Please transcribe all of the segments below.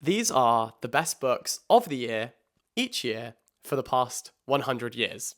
These are the best books of the year, each year, for the past 100 years.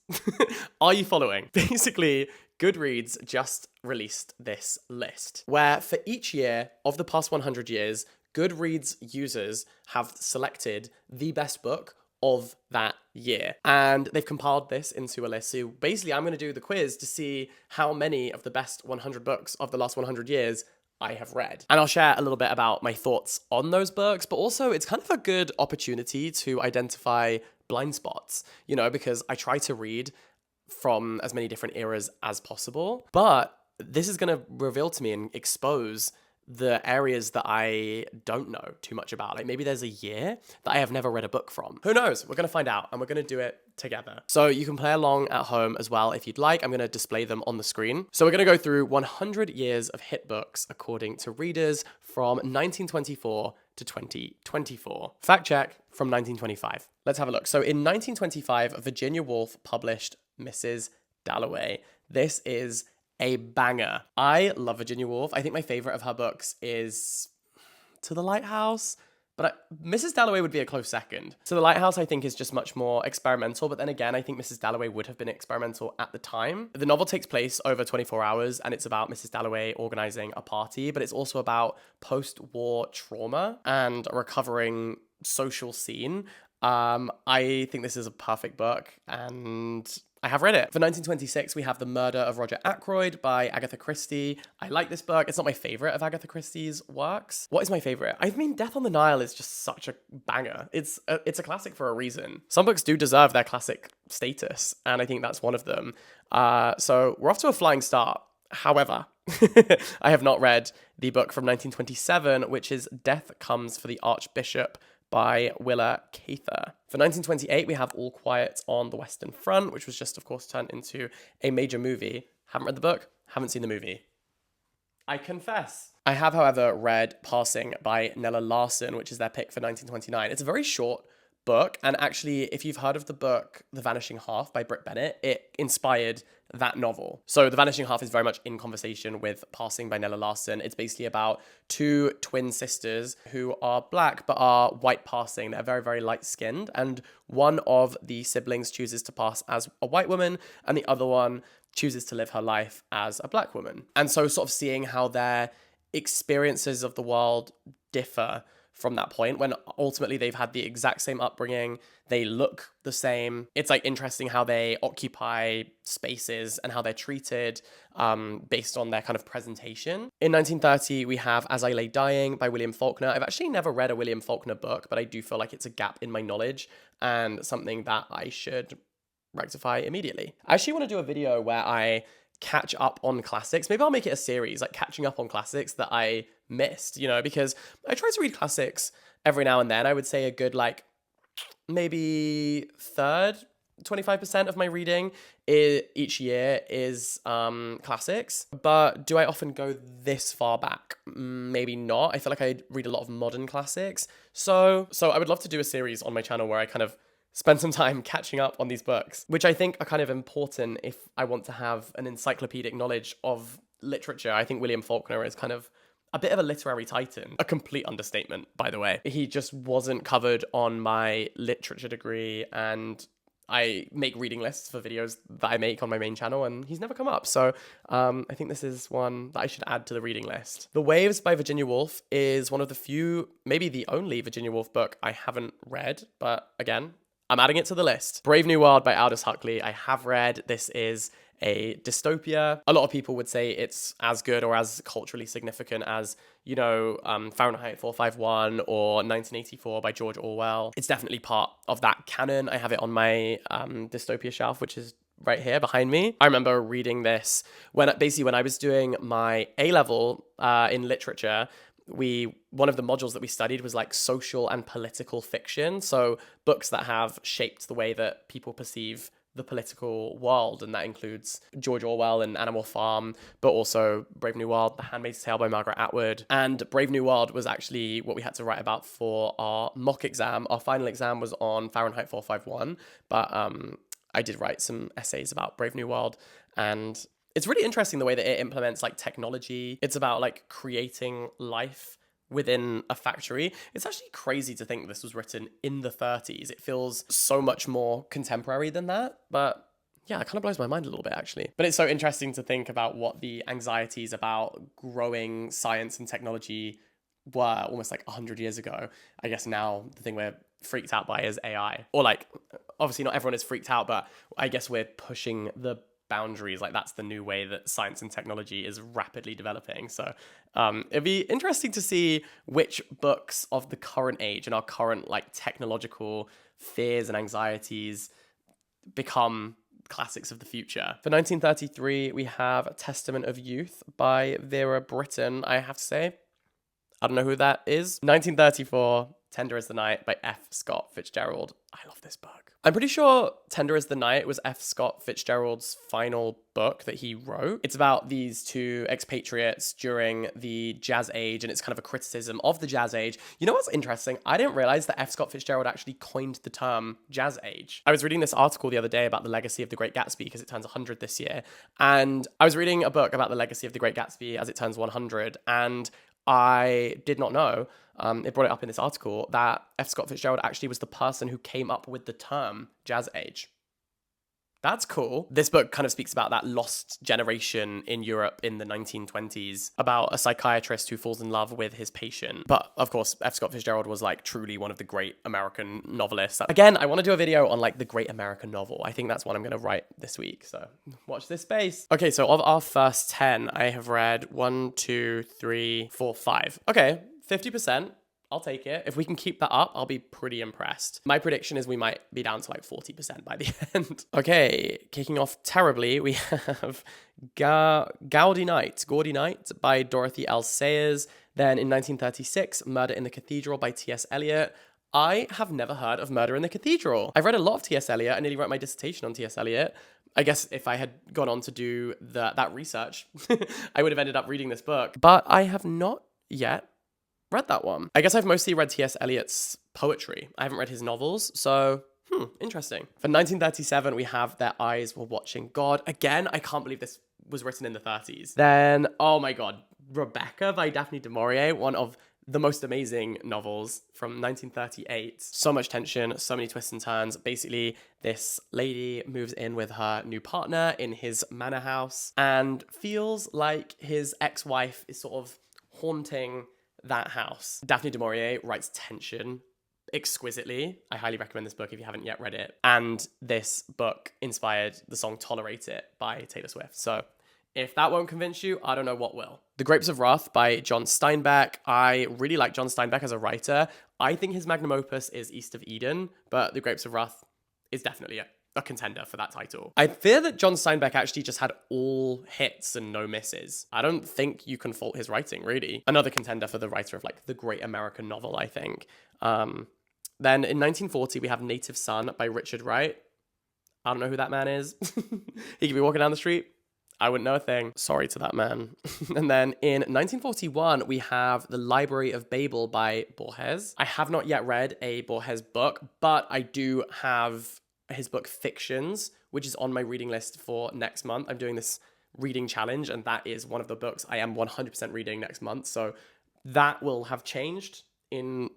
Are you following? Basically, Goodreads just released this list where for each year of the past 100 years, Goodreads users have selected the best book of that year. And they've compiled this into a list. So basically, I'm going to do the quiz to see how many of the best 100 books of the last 100 years I have read. And I'll share a little bit about my thoughts on those books, but also it's kind of a good opportunity to identify blind spots, because I try to read from as many different eras as possible. But this is going to reveal to me and expose the areas that I don't know too much about. Like maybe there's a year that I have never read a book from. Who knows? We're going to find out and we're going to do it together. So you can play along at home as well if you'd like. I'm going to display them on the screen. So we're going to go through 100 years of hit books according to readers from 1924 to 2024. Fact check from 1925. Let's have a look. So in 1925, Virginia Woolf published Mrs. Dalloway. This is a banger. I love Virginia Woolf. I think my favorite of her books is To the Lighthouse, but Mrs. Dalloway would be a close second. To the Lighthouse, I think, is just much more experimental, but then again, I think Mrs. Dalloway would have been experimental at the time. The novel takes place over 24 hours, and it's about Mrs. Dalloway organizing a party, but it's also about post-war trauma and a recovering social scene. I think this is a perfect book, and I have read it. For 1926, we have The Murder of Roger Ackroyd by Agatha Christie. I like this book. It's not my favorite of Agatha Christie's works. What is my favorite? I mean, Death on the Nile is just such a banger. It's a classic for a reason. Some books do deserve their classic status, and I think that's one of them. So we're off to a flying start. However, I have not read the book from 1927, which is Death Comes for the Archbishop by Willa Cather. For 1928, we have All Quiet on the Western Front, which was just, of course, turned into a major movie. Haven't read the book, haven't seen the movie. I confess. I have, however, read Passing by Nella Larsen, which is their pick for 1929. It's a very short book, and actually, if you've heard of the book The Vanishing Half by Britt Bennett, it inspired that novel. So The Vanishing Half is very much in conversation with Passing by Nella Larsen. It's basically about two twin sisters who are black but are white passing. They're very, very light-skinned, and one of the siblings chooses to pass as a white woman, and the other one chooses to live her life as a black woman. And so sort of seeing how their experiences of the world differ from that point, when ultimately they've had the exact same upbringing, they look the same. It's like interesting how they occupy spaces and how they're treated based on their kind of presentation. In 1930, we have As I Lay Dying by William Faulkner. I've actually never read a William Faulkner book, but I do feel like it's a gap in my knowledge and something that I should rectify immediately. I actually want to do a video where I catch up on classics. Maybe I'll make it a series, like catching up on classics that I missed, because I try to read classics every now and then. I would say a good, maybe 25% of my reading each year is classics. But do I often go this far back? Maybe not. I feel like I read a lot of modern classics. So I would love to do a series on my channel where I kind of spend some time catching up on these books, which I think are kind of important if I want to have an encyclopedic knowledge of literature. I think William Faulkner is kind of a bit of a literary titan. A complete understatement, by the way. He just wasn't covered on my literature degree, and I make reading lists for videos that I make on my main channel, and he's never come up. So I think this is one that I should add to the reading list. The Waves by Virginia Woolf is one of the few, maybe the only Virginia Woolf book I haven't read, but again, I'm adding it to the list. Brave New World by Aldous Huxley, I have read. This is a dystopia. A lot of people would say it's as good or as culturally significant as, Fahrenheit 451 or 1984 by George Orwell. It's definitely part of that canon. I have it on my dystopia shelf, which is right here behind me. I remember reading this when I was doing my A-level in literature. One of the modules that we studied was like social and political fiction. So books that have shaped the way that people perceive the political world. And that includes George Orwell and Animal Farm, but also Brave New World, The Handmaid's Tale by Margaret Atwood. And Brave New World was actually what we had to write about for our mock exam. Our final exam was on Fahrenheit 451, but I did write some essays about Brave New World, and it's really interesting the way that it implements like technology. It's about like creating life within a factory. It's actually crazy to think this was written in the 30s. It feels so much more contemporary than that, but yeah, it kind of blows my mind a little bit, actually. But it's so interesting to think about what the anxieties about growing science and technology were almost like 100 years ago. I guess now the thing we're freaked out by is AI. Or like, obviously not everyone is freaked out, but I guess we're pushing the boundaries. Like that's the new way that science and technology is rapidly developing. So it'd be interesting to see which books of the current age and our current like technological fears and anxieties become classics of the future. For 1933, we have Testament of Youth by Vera Brittain. I have to say, I don't know who that is. 1934, Tender as the Night by F. Scott Fitzgerald. I love this book. I'm pretty sure Tender as the Night was F. Scott Fitzgerald's final book that he wrote. It's about these two expatriates during the Jazz Age, and it's kind of a criticism of the Jazz Age. You know what's interesting? I didn't realize that F. Scott Fitzgerald actually coined the term Jazz Age. I was reading this article the other day about the legacy of The Great Gatsby because it turns 100 this year. And I was reading a book about the legacy of The Great Gatsby as it turns 100, and I did not know, it brought it up in this article, that F. Scott Fitzgerald actually was the person who came up with the term Jazz Age. That's cool. This book kind of speaks about that lost generation in Europe in the 1920s, about a psychiatrist who falls in love with his patient. But of course, F. Scott Fitzgerald was like truly one of the great American novelists. Again, I want to do a video on like the great American novel. I think that's what I'm going to write this week. So watch this space. Okay, so of our first 10, I have read 1, 2, 3, 4, 5. Okay, 50%. I'll take it. If we can keep that up, I'll be pretty impressed. My prediction is we might be down to like 40% by the end. Okay, kicking off terribly, we have Gaudy Night by Dorothy L. Sayers. Then in 1936, Murder in the Cathedral by T.S. Eliot. I have never heard of Murder in the Cathedral. I've read a lot of T.S. Eliot. I nearly wrote my dissertation on T.S. Eliot. I guess if I had gone on to do that research, I would have ended up reading this book. But I have not yet read that one. I guess I've mostly read T.S. Eliot's poetry. I haven't read his novels, so interesting. For 1937, we have Their Eyes Were Watching God. Again, I can't believe this was written in the 30s. Then, oh my god, Rebecca by Daphne du Maurier, one of the most amazing novels from 1938. So much tension, so many twists and turns. Basically, this lady moves in with her new partner in his manor house and feels like his ex-wife is sort of haunting that house. Daphne du Maurier writes tension exquisitely. I highly recommend this book if you haven't yet read it. And this book inspired the song Tolerate It by Taylor Swift. So if that won't convince you, I don't know what will. The Grapes of Wrath by John Steinbeck. I really like John Steinbeck as a writer. I think his magnum opus is East of Eden, but The Grapes of Wrath is definitely a contender for that title. I fear that John Steinbeck actually just had all hits and no misses. I don't think you can fault his writing, really. Another contender for the writer of like the great American novel, I think. Then in 1940, we have Native Son by Richard Wright. I don't know who that man is. He could be walking down the street. I wouldn't know a thing. Sorry to that man. And then in 1941, we have The Library of Babel by Borges. I have not yet read a Borges book, but I do have his book Fictions, which is on my reading list for next month. I'm doing this reading challenge, and that is one of the books I am 100% reading next month. So that will have changed in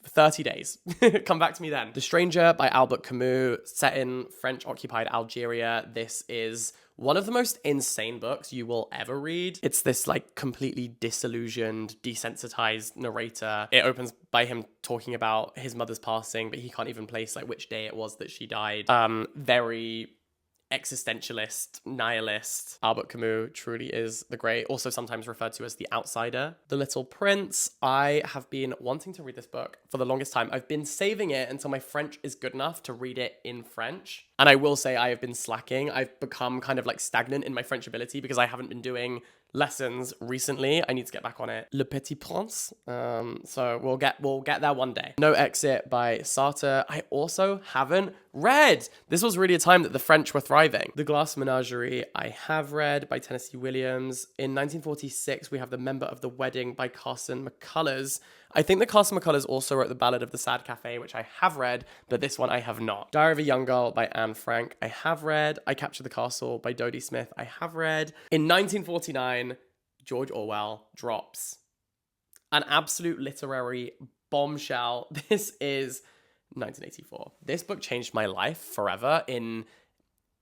30 days. Come back to me then. The Stranger by Albert Camus, set in French-occupied Algeria. This is one of the most insane books you will ever read. It's this like completely disillusioned, desensitized narrator. It opens by him talking about his mother's passing, but he can't even place like which day it was that she died. Very existentialist, nihilist. Albert Camus truly is the great, also sometimes referred to as the outsider. The Little Prince. I have been wanting to read this book for the longest time. I've been saving it until my French is good enough to read it in French. And I will say I have been slacking. I've become kind of like stagnant in my French ability because I haven't been doing lessons recently. I need to get back on it. Le Petit Prince. So we'll get there one day. No Exit by Sartre. I also haven't read. This was really a time that the French were thriving. The Glass Menagerie I have read by Tennessee Williams. In 1946, we have The Member of the Wedding by Carson McCullers. I think that Carson McCullers also wrote The Ballad of the Sad Cafe, which I have read, but this one I have not. Diary of a Young Girl by Anne Frank, I have read. I Capture the Castle by Dodie Smith, I have read. In 1949, George Orwell drops An absolute literary bombshell. This is 1984. This book changed my life forever in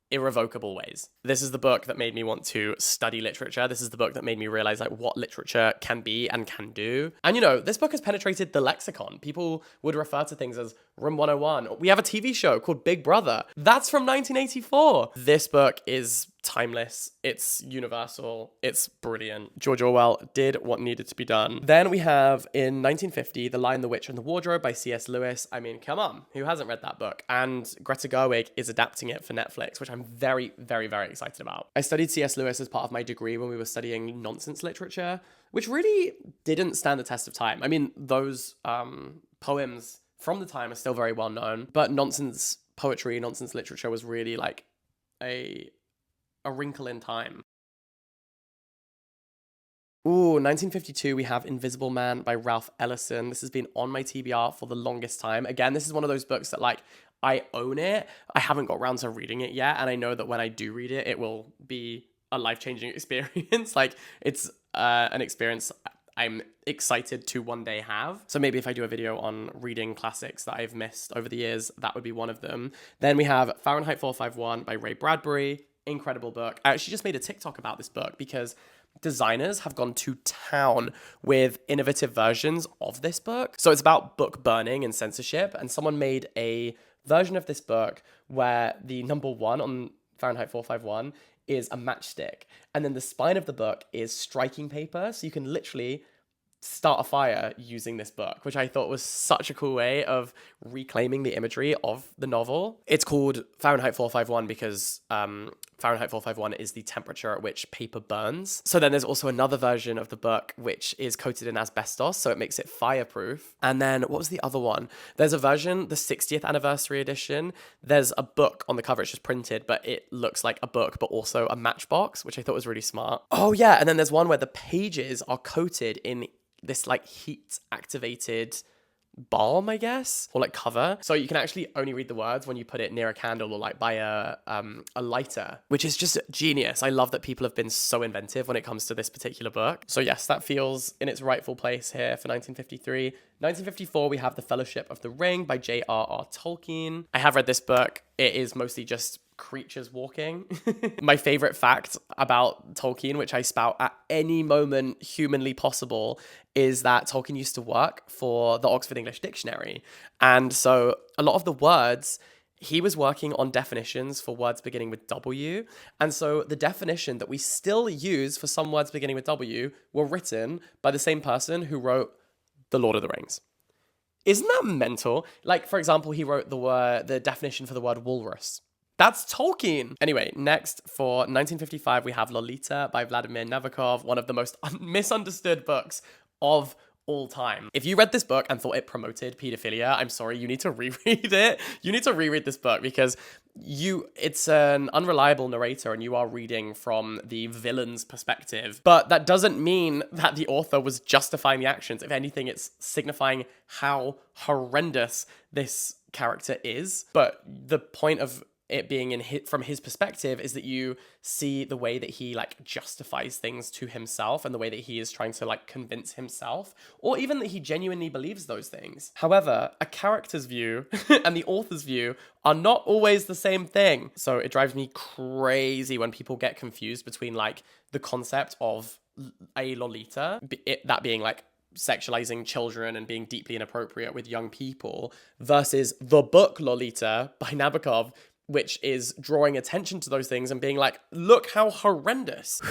irrevocable ways. This is the book that made me want to study literature. This is the book that made me realize like what literature can be and can do. And you know, this book has penetrated the lexicon. People would refer to things as Room 101. We have a TV show called Big Brother. That's from 1984. This book is timeless. It's universal. It's brilliant. George Orwell did what needed to be done. Then we have in 1950, The Lion, the Witch and the Wardrobe by C.S. Lewis. I mean, come on, who hasn't read that book? And Greta Gerwig is adapting it for Netflix, which I'm very, very, very excited about. I studied C.S. Lewis as part of my degree when we were studying nonsense literature, which really didn't stand the test of time. I mean, those poems from the time are still very well known, but nonsense poetry, nonsense literature was really like a wrinkle in time. Ooh, 1952, we have Invisible Man by Ralph Ellison. This has been on my TBR for the longest time. Again, this is one of those books that like, I own it. I haven't got around to reading it yet. And I know that when I do read it, it will be a life-changing experience. Like, it's an experience I'm excited to one day have. So maybe if I do a video on reading classics that I've missed over the years, that would be one of them. Then we have Fahrenheit 451 by Ray Bradbury. Incredible book. I actually just made a TikTok about this book because designers have gone to town with innovative versions of this book. So it's about book burning and censorship, and someone made a version of this book where the number 1 on Fahrenheit 451 is a matchstick, and then the spine of the book is striking paper, so you can literally start a fire using this book, which I thought was such a cool way of reclaiming the imagery of the novel. It's called Fahrenheit 451 because Fahrenheit 451 is the temperature at which paper burns. So then there's also another version of the book which is coated in asbestos, so it makes it fireproof. And then what was the other one? There's a version, the 60th anniversary edition. There's a book on the cover, it's just printed, but it looks like a book, but also a matchbox, which I thought was really smart. Oh yeah, and then there's one where the pages are coated in this like heat activated balm, I guess, or like cover. So you can actually only read the words when you put it near a candle or like by a lighter, which is just genius. I love that people have been so inventive when it comes to this particular book. So yes, that feels in its rightful place here for 1953. 1954, we have The Fellowship of the Ring by J.R.R. Tolkien. I have read this book. It is mostly just creatures walking. My favorite fact about Tolkien, which I spout at any moment humanly possible, is that Tolkien used to work for the Oxford English Dictionary. And so a lot of the words, he was working on definitions for words beginning with W. And so the definition that we still use for some words beginning with W were written by the same person who wrote The Lord of the Rings. Isn't that mental? Like, for example, he wrote the definition for the word walrus. That's Tolkien. Anyway, next for 1955, we have Lolita by Vladimir Nabokov, one of the most misunderstood books of all time. If you read this book and thought it promoted pedophilia, I'm sorry, you need to reread it. You need to reread this book because it's an unreliable narrator and you are reading from the villain's perspective. But that doesn't mean that the author was justifying the actions. If anything, it's signifying how horrendous this character is. But the point of it being from his perspective is that you see the way that he like justifies things to himself and the way that he is trying to like convince himself, or even that he genuinely believes those things. However, a character's view and the author's view are not always the same thing. So it drives me crazy when people get confused between like the concept of a Lolita, that being like sexualizing children and being deeply inappropriate with young people, versus the book Lolita by Nabokov, which is drawing attention to those things and being like, look how horrendous.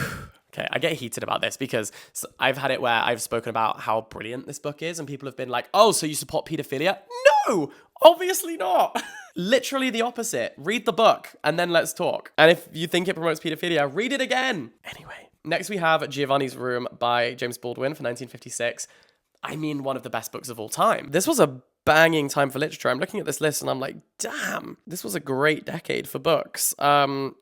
Okay, I get heated about this because I've had it where I've spoken about how brilliant this book is and people have been like, oh, so you support pedophilia? No, obviously not. Literally the opposite. Read the book and then let's talk. And if you think it promotes pedophilia, read it again. Anyway, next we have Giovanni's Room by James Baldwin for 1956. I mean, one of the best books of all time. This was a banging time for literature. I'm looking at this list and I'm like, damn, this was a great decade for books.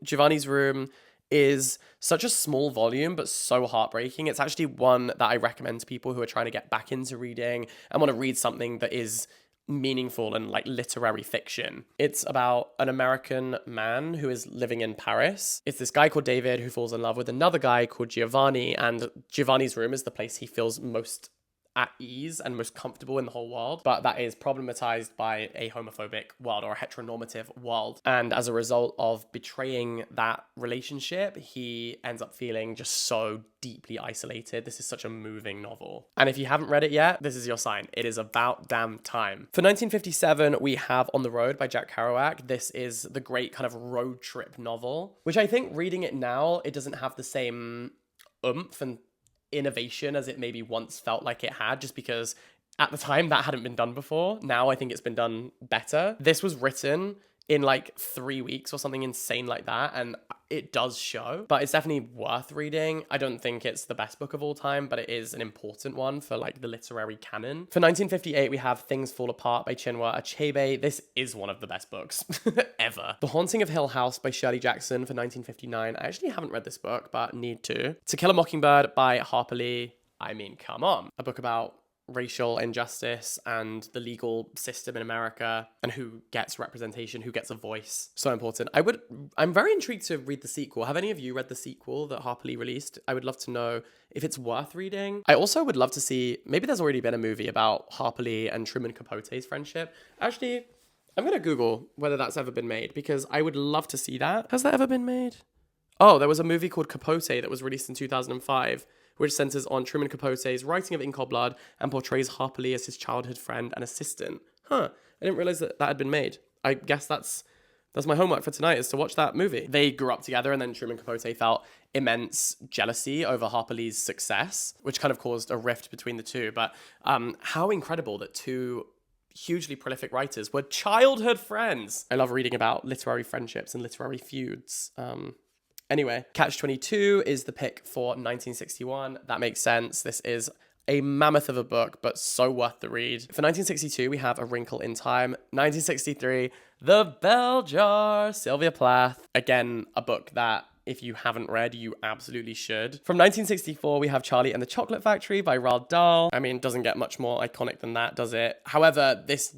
Giovanni's Room is such a small volume, but so heartbreaking. It's actually one that I recommend to people who are trying to get back into reading and want to read something that is meaningful and like literary fiction. It's about an American man who is living in Paris. It's this guy called David who falls in love with another guy called Giovanni, and Giovanni's room is the place he feels most at ease and most comfortable in the whole world, but that is problematized by a homophobic world or a heteronormative world. And as a result of betraying that relationship, he ends up feeling just so deeply isolated. This is such a moving novel. And if you haven't read it yet, this is your sign. It is about damn time. For 1957, we have On the Road by Jack Kerouac. This is the great kind of road trip novel, which I think reading it now, it doesn't have the same oomph and innovation as it maybe once felt like it had, just because at the time that hadn't been done before. Now I think it's been done better. This was written in like 3 weeks or something insane like that, and it does show, but it's definitely worth reading. I don't think it's the best book of all time, but it is an important one for like the literary canon. For 1958, we have Things Fall Apart by Chinua Achebe. This is one of the best books ever. The Haunting of Hill House by Shirley Jackson for 1959. I actually haven't read this book, but need to. To Kill a Mockingbird by Harper Lee. I mean, come on. A book about racial injustice and the legal system in America and who gets representation, who gets a voice. So important. I'm very intrigued to read the sequel. Have any of you read the sequel that Harper Lee released? I would love to know if it's worth reading. I also would love to see, maybe there's already been a movie about Harper Lee and Truman Capote's friendship. Actually, I'm going to Google whether that's ever been made, because I would love to see that. Has that ever been made? Oh, there was a movie called Capote that was released in 2005, which centers on Truman Capote's writing of In Cold Blood and portrays Harper Lee as his childhood friend and assistant. I didn't realize that had been made. I guess that's my homework for tonight, is to watch that movie. They grew up together, and then Truman Capote felt immense jealousy over Harper Lee's success, which kind of caused a rift between the two. But how incredible that two hugely prolific writers were childhood friends. I love reading about literary friendships and literary feuds. Anyway, Catch-22 is the pick for 1961. That makes sense. This is a mammoth of a book, but so worth the read. For 1962, we have A Wrinkle in Time. 1963, The Bell Jar, Sylvia Plath. Again, a book that if you haven't read, you absolutely should. From 1964, we have Charlie and the Chocolate Factory by Roald Dahl. I mean, doesn't get much more iconic than that, does it? However, this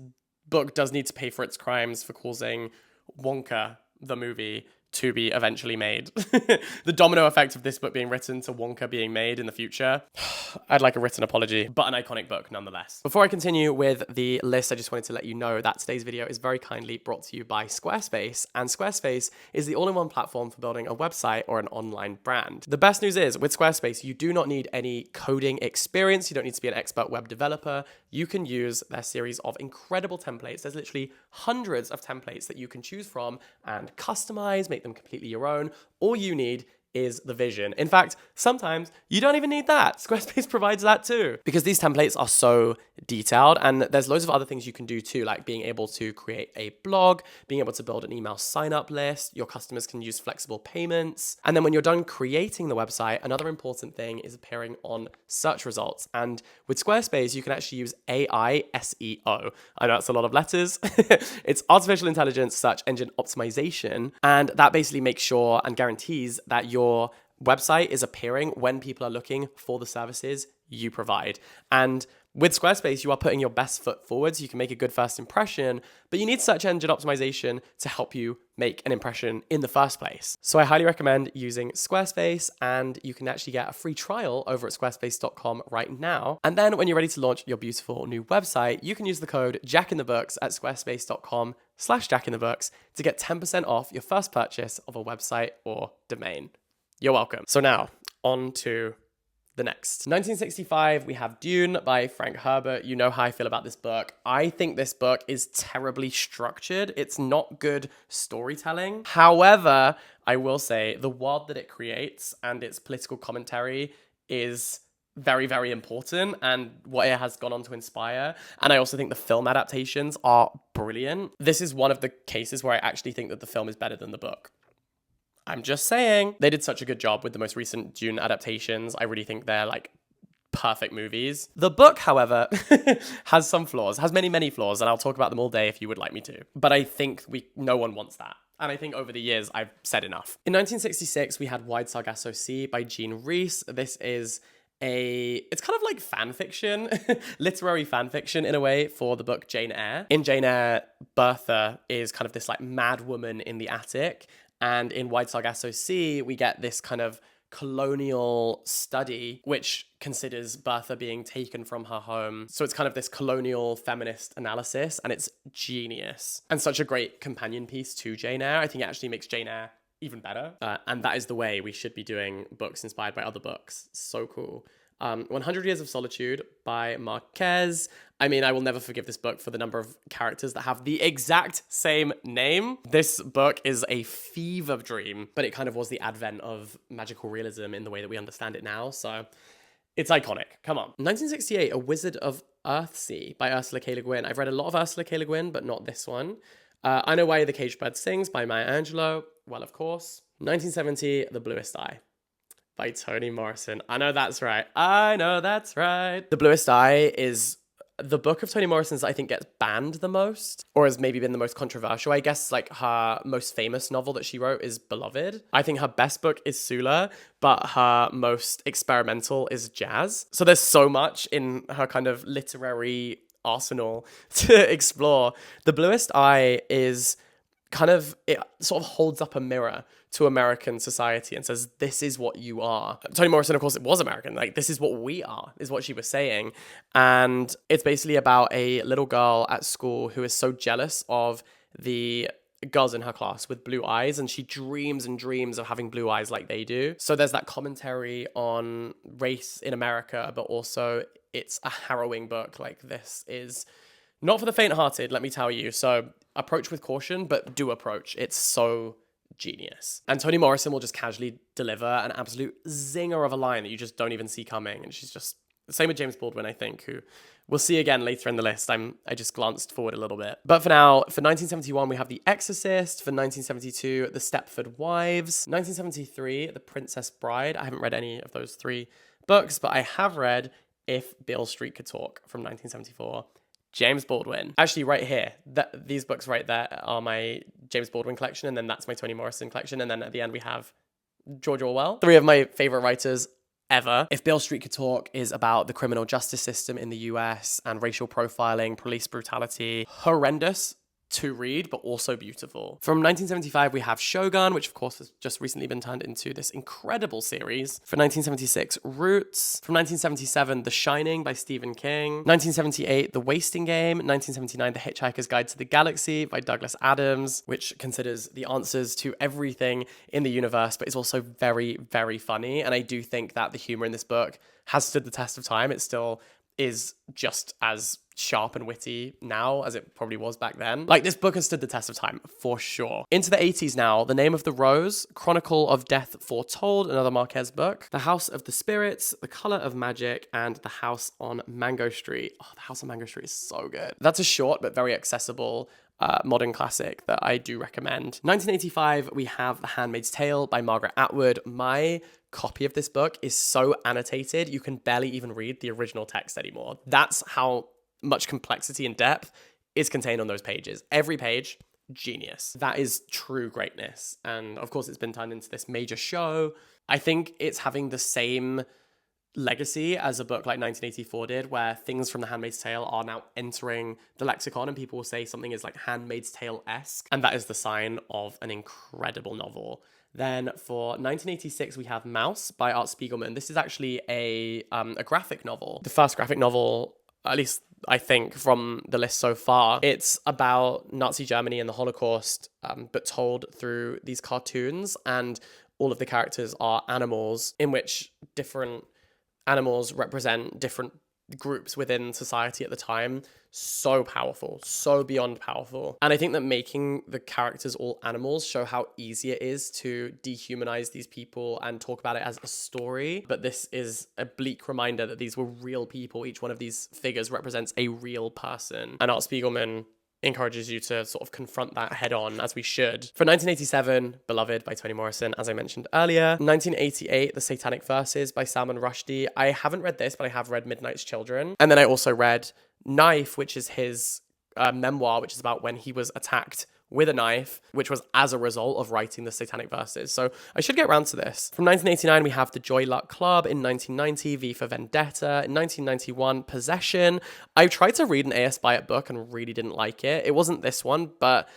book does need to pay for its crimes for causing Wonka, the movie, to be eventually made. The domino effect of this book being written to Wonka being made in the future. I'd like a written apology, but an iconic book nonetheless. Before I continue with the list, I just wanted to let you know that today's video is very kindly brought to you by Squarespace, and Squarespace is the all-in-one platform for building a website or an online brand. The best news is, with Squarespace, you do not need any coding experience. You don't need to be an expert web developer. You can use their series of incredible templates. There's literally hundreds of templates that you can choose from and customize, make them completely your own. All you need is the vision. In fact, sometimes you don't even need that. Squarespace provides that too, because these templates are so detailed, and there's loads of other things you can do too, like being able to create a blog, being able to build an email sign-up list. Your customers can use flexible payments. And then when you're done creating the website, another important thing is appearing on search results. And with Squarespace, you can actually use AI SEO. I know that's a lot of letters. It's artificial intelligence search engine optimization. And that basically makes sure and guarantees that your website is appearing when people are looking for the services you provide. And with Squarespace, you are putting your best foot forward so you can make a good first impression, but you need search engine optimization to help you make an impression in the first place. So I highly recommend using Squarespace, and you can actually get a free trial over at squarespace.com right now. And then when you're ready to launch your beautiful new website, you can use the code JACKINTHEBOOKS at squarespace.com/JACKINTHEBOOKS to get 10% off your first purchase of a website or domain. You're welcome. So now, on to the next. 1965, we have Dune by Frank Herbert. You know how I feel about this book. I think this book is terribly structured. It's not good storytelling. However, I will say the world that it creates and its political commentary is very, very important, and what it has gone on to inspire. And I also think the film adaptations are brilliant. This is one of the cases where I actually think that the film is better than the book. I'm just saying. They did such a good job with the most recent Dune adaptations. I really think they're like perfect movies. The book, however, has some flaws, has many, many flaws, and I'll talk about them all day if you would like me to. But I think no one wants that. And I think over the years, I've said enough. In 1966, we had Wide Sargasso Sea by Jean Rhys. This is it's kind of like fan fiction, literary fan fiction in a way, for the book Jane Eyre. In Jane Eyre, Bertha is kind of this like mad woman in the attic. And in Wide Sargasso Sea, we get this kind of colonial study which considers Bertha being taken from her home. So it's kind of this colonial feminist analysis, and it's genius and such a great companion piece to Jane Eyre. I think it actually makes Jane Eyre even better. And that is the way we should be doing books inspired by other books. So cool. 100 Years of Solitude by Marquez. I mean, I will never forgive this book for the number of characters that have the exact same name. This book is a fever dream, but it kind of was the advent of magical realism in the way that we understand it now. So it's iconic. Come on. 1968, A Wizard of Earthsea by Ursula K. Le Guin. I've read a lot of Ursula K. Le Guin, but not this one. I Know Why the Caged Bird Sings by Maya Angelou. Well, of course. 1970, The Bluest Eye by Toni Morrison. I know that's right. I know that's right. The Bluest Eye is the book of Toni Morrison's that I think gets banned the most, or has maybe been the most controversial. I guess like her most famous novel that she wrote is Beloved. I think her best book is Sula, but her most experimental is Jazz. So there's so much in her kind of literary arsenal to explore. The Bluest Eye is kind of, it sort of holds up a mirror to American society and says, this is what you are. Toni Morrison, of course, it was American. Like, this is what we are, is what she was saying. And it's basically about a little girl at school who is so jealous of the girls in her class with blue eyes, and she dreams and dreams of having blue eyes like they do. So there's that commentary on race in America, but also it's a harrowing book. Like, this is not for the faint-hearted, let me tell you. So approach with caution, but do approach. It's so genius. And Toni Morrison will just casually deliver an absolute zinger of a line that you just don't even see coming. And she's just, the same with James Baldwin, I think, who we'll see again later in the list. I just glanced forward a little bit. But for now, for 1971, we have The Exorcist. For 1972, The Stepford Wives. 1973, The Princess Bride. I haven't read any of those three books, but I have read If Beale Street Could Talk from 1974. James Baldwin. Actually, right here, these books right there are my James Baldwin collection, and then that's my Toni Morrison collection, and then at the end we have George Orwell. Three of my favorite writers ever. If Beale Street Could Talk is about the criminal justice system in the US and racial profiling, police brutality. Horrendous to read, but also beautiful. From 1975, we have Shogun, which of course has just recently been turned into this incredible series. For 1976, Roots. From 1977, The Shining by Stephen King. 1978, The Wasting Game. 1979, The Hitchhiker's Guide to the Galaxy by Douglas Adams, which considers the answers to everything in the universe, but it's also very, very funny. And I do think that the humor in this book has stood the test of time. It still is just as sharp and witty now as it probably was back then. Like, this book has stood the test of time for sure. Into the 80s now, The Name of the Rose, Chronicle of Death Foretold, another Marquez book, The House of the Spirits, The Color of Magic, and The House on Mango Street. Oh, The House on Mango Street is so good. That's a short but very accessible modern classic that I do recommend. 1985, we have The Handmaid's Tale by Margaret Atwood. My copy of this book is so annotated, you can barely even read the original text anymore. That's how much complexity and depth is contained on those pages. Every page, genius. That is true greatness. And of course, it's been turned into this major show. I think it's having the same legacy as a book like 1984 did, where things from The Handmaid's Tale are now entering the lexicon and people will say something is like Handmaid's Tale-esque. And that is the sign of an incredible novel. Then for 1986, we have Mouse by Art Spiegelman. This is actually a graphic novel. The first graphic novel, at least I think, from the list so far. It's about Nazi Germany and the Holocaust, but told through these cartoons, and all of the characters are animals, in which different animals represent different groups within society at the time. So powerful, so beyond powerful. And I think that making the characters all animals show how easy it is to dehumanize these people and talk about it as a story. But this is a bleak reminder that these were real people. Each one of these figures represents a real person. And Art Spiegelman encourages you to sort of confront that head on, as we should. For 1987, Beloved by Toni Morrison, as I mentioned earlier. 1988, The Satanic Verses by Salman Rushdie. I haven't read this, but I have read Midnight's Children. And then I also read Knife, which is his memoir, which is about when he was attacked with a knife, which was as a result of writing the Satanic Verses. So I should get around to this. From 1989, we have The Joy Luck Club. In 1990, V for Vendetta. In 1991, Possession. I tried to read an A.S. Byatt book and really didn't like it. It wasn't this one, but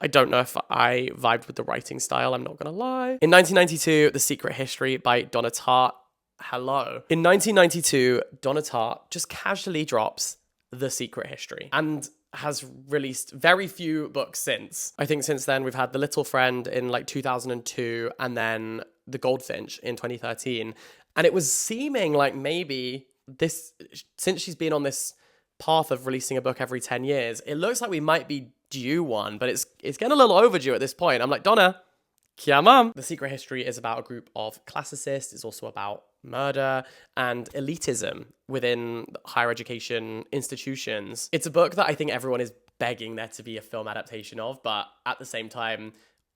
I don't know if I vibed with the writing style, I'm not gonna lie. In 1992, The Secret History by Donna Tartt. Hello. In 1992, Donna Tartt just casually drops The Secret History and has released very few books since. I think since then we've had The Little Friend in like 2002 and then The Goldfinch in 2013. And it was seeming like maybe this, since she's been on this path of releasing a book every 10 years, it looks like we might be due one, but it's getting a little overdue at this point. I'm like, Donna, come on. The Secret History is about a group of classicists. It's also about murder and elitism within higher education institutions. It's a book that I think everyone is begging there to be a film adaptation of, but at the same time,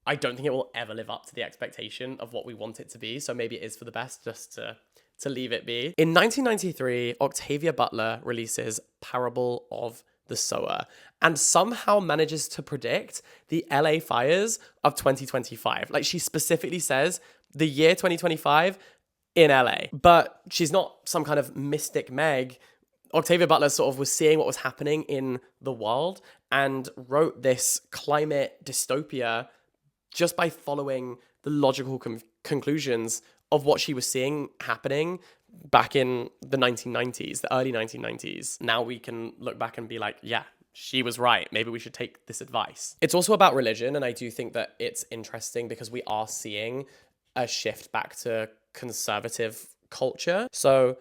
I don't think it will ever live up to the expectation of what we want it to be. So maybe it is for the best just to leave it be. In 1993, Octavia Butler releases Parable of the Sower and somehow manages to predict the LA fires of 2025. Like, she specifically says the year 2025 in LA, but she's not some kind of mystic Meg. Octavia Butler sort of was seeing what was happening in the world and wrote this climate dystopia just by following the logical conclusions of what she was seeing happening back in the 1990s, the early 1990s. Now we can look back and be like, yeah, she was right. Maybe we should take this advice. It's also about religion, and I do think that it's interesting because we are seeing a shift back to conservative culture. So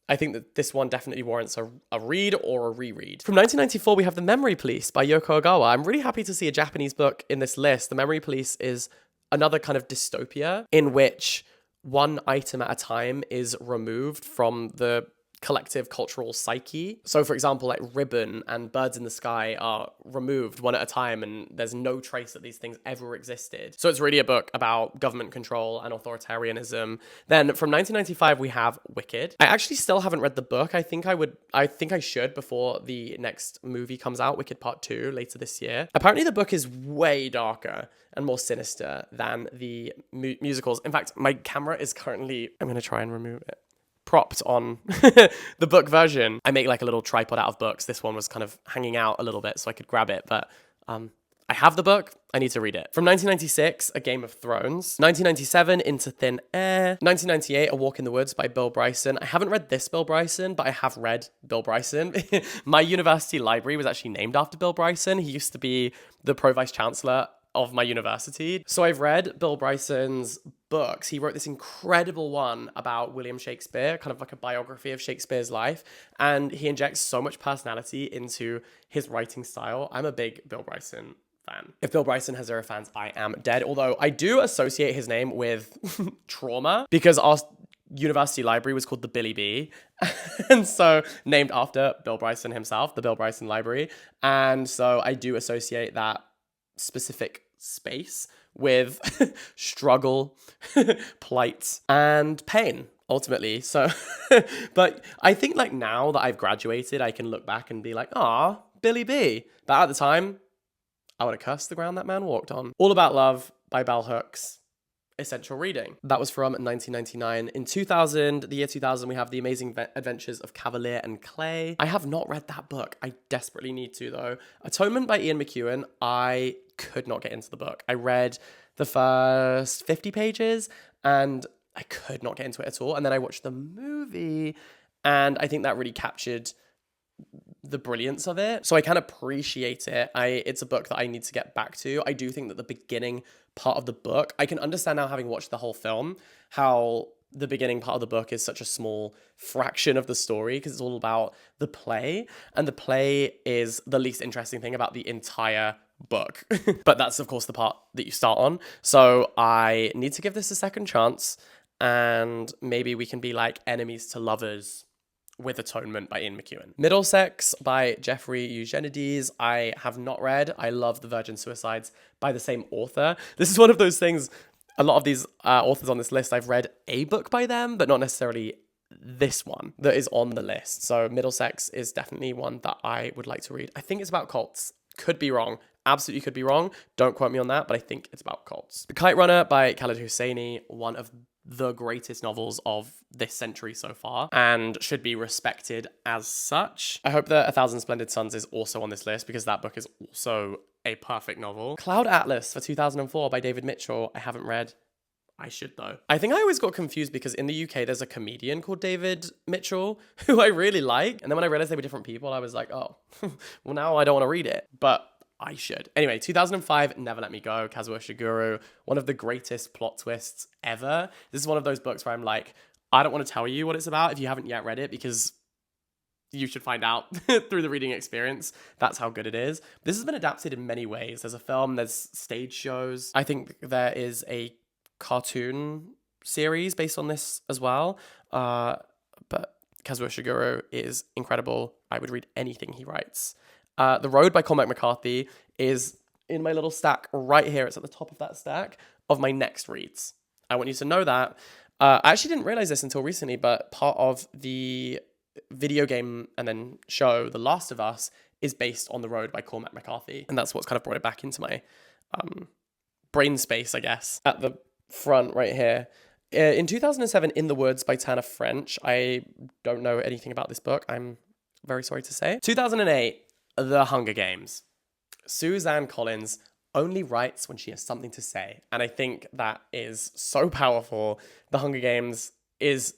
I think that this one definitely warrants a read or a reread. From 1994, we have The Memory Police by Yoko Ogawa. I'm really happy to see a Japanese book in this list. The Memory Police is another kind of dystopia in which one item at a time is removed from the collective cultural psyche. So for example, like ribbon and birds in the sky are removed one at a time and there's no trace that these things ever existed. So it's really a book about government control and authoritarianism. Then from 1995, we have Wicked. I actually still haven't read the book. I think I should before the next movie comes out, Wicked Part 2, later this year. Apparently the book is way darker and more sinister than the musicals. In fact, my camera is currently, I'm going to try and remove it, propped on the book version. I make like a little tripod out of books. This one was kind of hanging out a little bit so I could grab it, but I have the book. I need to read it. From 1996, A Game of Thrones. 1997, Into Thin Air. 1998, A Walk in the Woods by Bill Bryson. I haven't read this Bill Bryson, but I have read Bill Bryson. My university library was actually named after Bill Bryson. He used to be the pro-vice chancellor of my university. So I've read Bill Bryson's books. He wrote this incredible one about William Shakespeare, kind of like a biography of Shakespeare's life, and he injects so much personality into his writing style. I'm a big Bill Bryson fan. If Bill Bryson has zero fans, I am dead. Although I do associate his name with trauma because our university library was called the Billy B, and so named after Bill Bryson himself, the Bill Bryson Library. And so I do associate that specific space with struggle, plight, and pain, ultimately. So, but I think like now that I've graduated, I can look back and be like, ah, Billy B. But at the time, I would have cursed the ground that man walked on. All About Love by Bell Hooks. Essential reading. That was from 1999. In 2000, the year 2000, we have The Amazing Adventures of Cavalier and Clay. I have not read that book. I desperately need to, though. Atonement by Ian McEwan. I could not get into the book. I read the first 50 pages and I could not get into it at all. And then I watched the movie and I think that really captured the brilliance of it. So I can appreciate it. It's a book that I need to get back to. I do think that the beginning part of the book, I can understand now, having watched the whole film, how the beginning part of the book is such a small fraction of the story because it's all about the play, and the play is the least interesting thing about the entire book. But that's of course the part that you start on. So I need to give this a second chance, and maybe we can be like enemies to lovers with Atonement by Ian McEwan. Middlesex by Jeffrey Eugenides. I have not read. I love The Virgin Suicides by the same author. This is one of those things, a lot of these authors on this list, I've read a book by them, but not necessarily this one that is on the list. So Middlesex is definitely one that I would like to read. I think it's about cults. Could be wrong. Absolutely could be wrong. Don't quote me on that, but I think it's about cults. The Kite Runner by Khaled Hosseini, one of the greatest novels of this century so far, and should be respected as such. I hope that A Thousand Splendid Suns is also on this list, because that book is also a perfect novel. Cloud Atlas for 2004 by David Mitchell. I haven't read. I should though. I think I always got confused because in the UK there's a comedian called David Mitchell who I really like. And then when I realized they were different people, I was like, oh, well now I don't want to read it. But I should. Anyway, 2005, Never Let Me Go, Kazuo Ishiguro. One of the greatest plot twists ever. This is one of those books where I'm like, I don't want to tell you what it's about if you haven't yet read it, because you should find out through the reading experience. That's how good it is. This has been adapted in many ways. There's a film, there's stage shows. I think there is a cartoon series based on this as well. But Kazuo Ishiguro is incredible. I would read anything he writes. The Road by Cormac McCarthy is in my little stack right here. It's at the top of that stack of my next reads. I want you to know that. I actually didn't realize this until recently, but part of the video game and then show The Last of Us is based on The Road by Cormac McCarthy. And that's what's kind of brought it back into my brain space, I guess. At the front right here. In 2007, In the Woods by Tanner French. I don't know anything about this book. I'm very sorry to say. 2008, The Hunger Games. Suzanne Collins only writes when she has something to say. And I think that is so powerful. The Hunger Games is,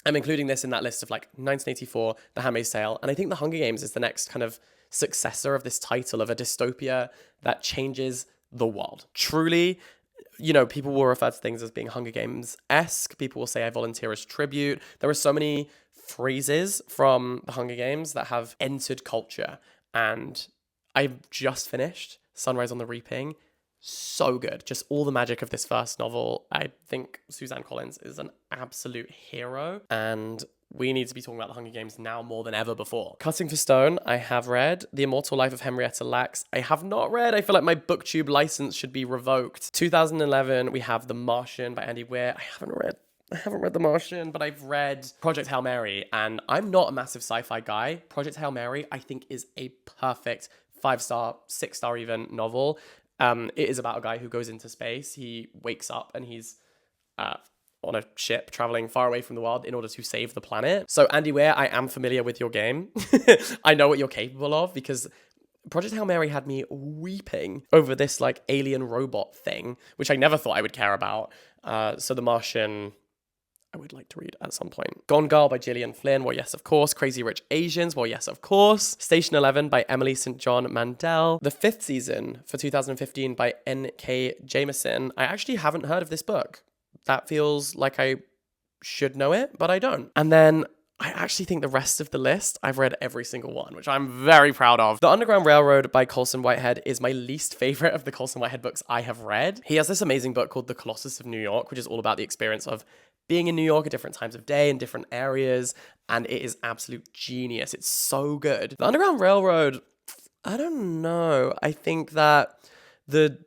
I'm including this in that list of like 1984, The Handmaid's Tale. And I think The Hunger Games is the next kind of successor of this title of a dystopia that changes the world. Truly, you know, people will refer to things as being Hunger Games-esque. People will say I volunteer as tribute. There are so many phrases from the Hunger Games that have entered culture. And I've just finished Sunrise on the Reaping. So good. Just all the magic of this first novel. I think Suzanne Collins is an absolute hero. And we need to be talking about the Hunger Games now more than ever before. Cutting for Stone, I have read. The Immortal Life of Henrietta Lacks, I have not read. I feel like my BookTube license should be revoked. 2011, we have The Martian by Andy Weir. I haven't read The Martian, but I've read Project Hail Mary, and I'm not a massive sci-fi guy. Project Hail Mary, I think, is a perfect 5-star, 6-star even novel. It is about a guy who goes into space. He wakes up and he's on a ship traveling far away from the world in order to save the planet. So Andy Weir, I am familiar with your game. I know what you're capable of, because Project Hail Mary had me weeping over this like alien robot thing, which I never thought I would care about. So The Martian, I would like to read at some point. Gone Girl by Gillian Flynn, well, yes, of course. Crazy Rich Asians, well, yes, of course. Station 11 by Emily St. John Mandel. The Fifth Season for 2015 by N.K. Jameson. I actually haven't heard of this book. That feels like I should know it, but I don't. And then I actually think the rest of the list, I've read every single one, which I'm very proud of. The Underground Railroad by Colson Whitehead is my least favorite of the Colson Whitehead books I have read. He has this amazing book called The Colossus of New York, which is all about the experience of being in New York at different times of day in different areas, and it is absolute genius. It's so good. The Underground Railroad, I don't know. I think that the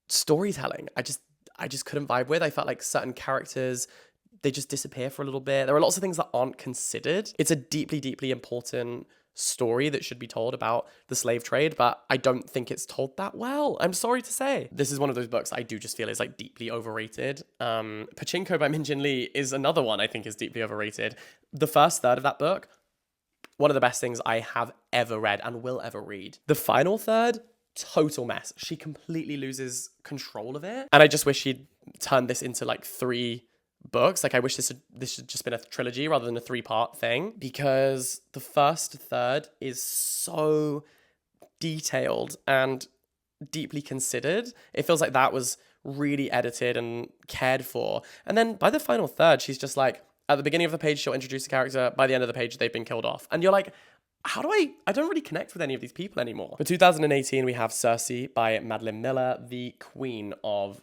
storytelling, I just couldn't vibe with. I felt like certain characters, they just disappear for a little bit. There are lots of things that aren't considered. It's a deeply, deeply important story that should be told about the slave trade, but I don't think it's told that well. I'm sorry to say. This is one of those books I do just feel is like deeply overrated. Pachinko by Min Jin Lee is another one I think is deeply overrated. The first third of that book, one of the best things I have ever read and will ever read. The final third, total mess. She completely loses control of it. And I just wish she'd turned this into like 3 books. Like I wish this had just been a trilogy rather than a 3-part thing, because the first third is so detailed and deeply considered. It feels like that was really edited and cared for. And then by the final third, she's just like, at the beginning of the page, she'll introduce a character. By the end of the page, they've been killed off. And you're like, how do I don't really connect with any of these people anymore. For 2018, we have Circe by Madeline Miller, the queen of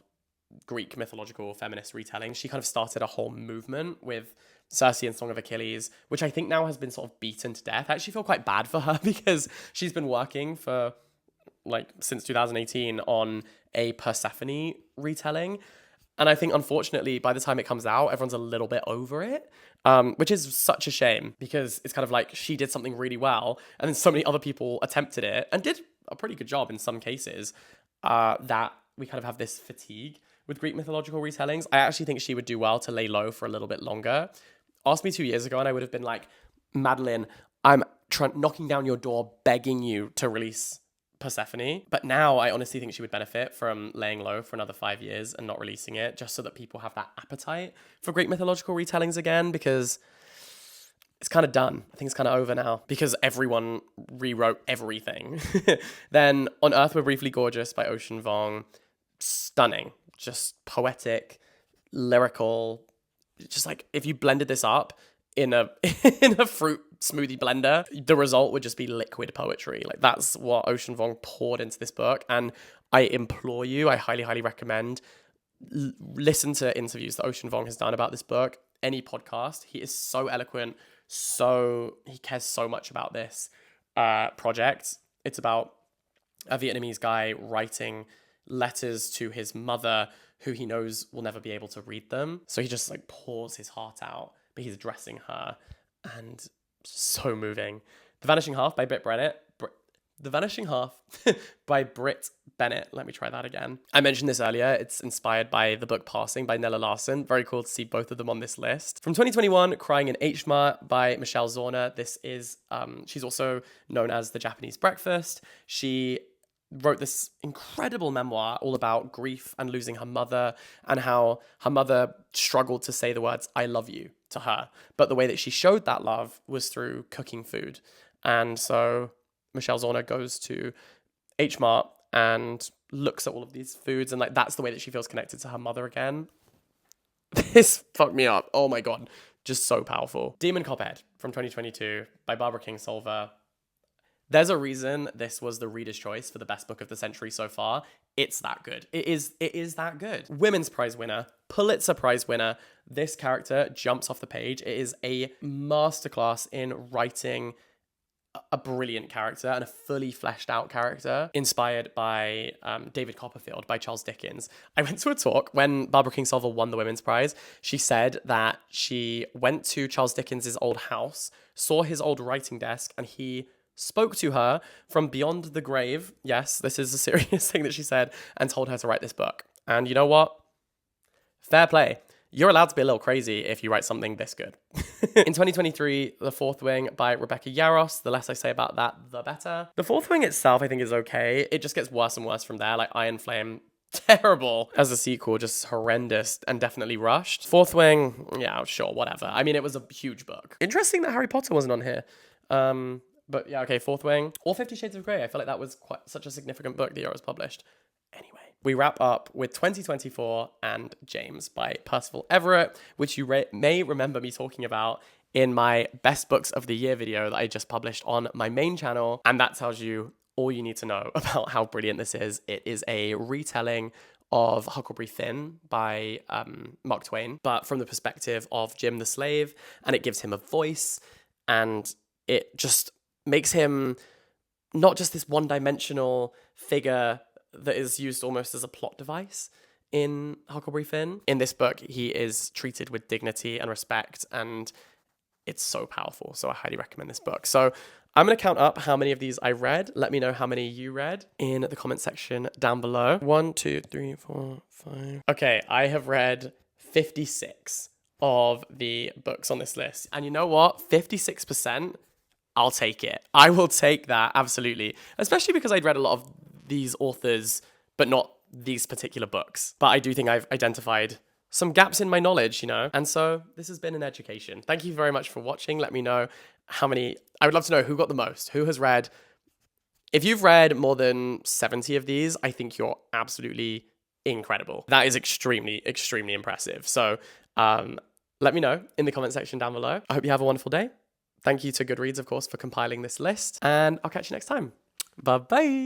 Greek mythological feminist retelling. She kind of started a whole movement with Circe and Song of Achilles, which I think now has been sort of beaten to death. I actually feel quite bad for her because she's been working for like since 2018 on a Persephone retelling. And I think, unfortunately, by the time it comes out, everyone's a little bit over it, which is such a shame, because it's kind of like she did something really well, and then so many other people attempted it and did a pretty good job in some cases, that we kind of have this fatigue with Greek mythological retellings. I actually think she would do well to lay low for a little bit longer. Ask me 2 years ago and I would have been like, Madeline, I'm knocking down your door begging you to release Persephone. But now I honestly think she would benefit from laying low for another 5 years and not releasing it, just so that people have that appetite for Greek mythological retellings again, because it's kind of done. I think it's kind of over now because everyone rewrote everything. Then On Earth We're Briefly Gorgeous by Ocean Vuong. Stunning. Just poetic, lyrical. Just like if you blended this up in a in a fruit smoothie blender, the result would just be liquid poetry. Like that's what Ocean Vuong poured into this book. And I implore you, I highly, highly recommend listen to interviews that Ocean Vuong has done about this book. Any podcast. He is so eloquent. He cares so much about this project. It's about a Vietnamese guy writing letters to his mother who he knows will never be able to read them. So he just like pours his heart out, but he's addressing her, and so moving. The Vanishing Half by Britt Bennett. The Vanishing Half by Britt Bennett. Let me try that again. I mentioned this earlier. It's inspired by the book Passing by Nella Larson. Very cool to see both of them on this list. From 2021, Crying in H Mart by Michelle Zorner. This is, she's also known as The Japanese Breakfast. She wrote this incredible memoir all about grief and losing her mother, and how her mother struggled to say the words "I love you" to her. But the way that she showed that love was through cooking food. And so Michelle Zorner goes to H Mart and looks at all of these foods, and like that's the way that she feels connected to her mother again. This fucked me up. Oh my God. Just so powerful. Demon Cophead from 2022 by Barbara Kingsolver. There's a reason this was the reader's choice for the best book of the century so far. It's that good. It is that good. Women's Prize winner, Pulitzer Prize winner. This character jumps off the page. It is a masterclass in writing a brilliant character and a fully fleshed out character inspired by David Copperfield by Charles Dickens. I went to a talk when Barbara Kingsolver won the Women's Prize. She said that she went to Charles Dickens's old house, saw his old writing desk, and he spoke to her from beyond the grave. Yes, this is a serious thing that she said, and told her to write this book. And you know what? Fair play. You're allowed to be a little crazy if you write something this good. In 2023, The Fourth Wing by Rebecca Yarros. The less I say about that, the better. The Fourth Wing itself, I think, is okay. It just gets worse and worse from there. Like Iron Flame, terrible. As a sequel, just horrendous and definitely rushed. Fourth Wing, yeah, sure, whatever. I mean, it was a huge book. Interesting that Harry Potter wasn't on here. But yeah, okay, Fourth Wing. Or 50 Shades of Grey. I feel like that was quite such a significant book the year it was published. Anyway, we wrap up with 2024 and James by Percival Everett, which you may remember me talking about in my Best Books of the Year video that I just published on my main channel. And that tells you all you need to know about how brilliant this is. It is a retelling of Huckleberry Finn by Mark Twain, but from the perspective of Jim the Slave, and it gives him a voice, and it just makes him not just this one-dimensional figure that is used almost as a plot device in Huckleberry Finn. In this book, he is treated with dignity and respect, and it's so powerful. So I highly recommend this book. So I'm going to count up how many of these I read. Let me know how many you read in the comment section down below. 1, 2, 3, 4, 5. Okay, I have read 56 of the books on this list. And you know what? 56%, I'll take it. I will take that, absolutely. Especially because I'd read a lot of these authors, but not these particular books. But I do think I've identified some gaps in my knowledge, you know? And so this has been an education. Thank you very much for watching. Let me know how many, I would love to know who got the most, who has read. If you've read more than 70 of these, I think you're absolutely incredible. That is extremely, extremely impressive. So let me know in the comment section down below. I hope you have a wonderful day. Thank you to Goodreads, of course, for compiling this list, and I'll catch you next time. Bye-bye.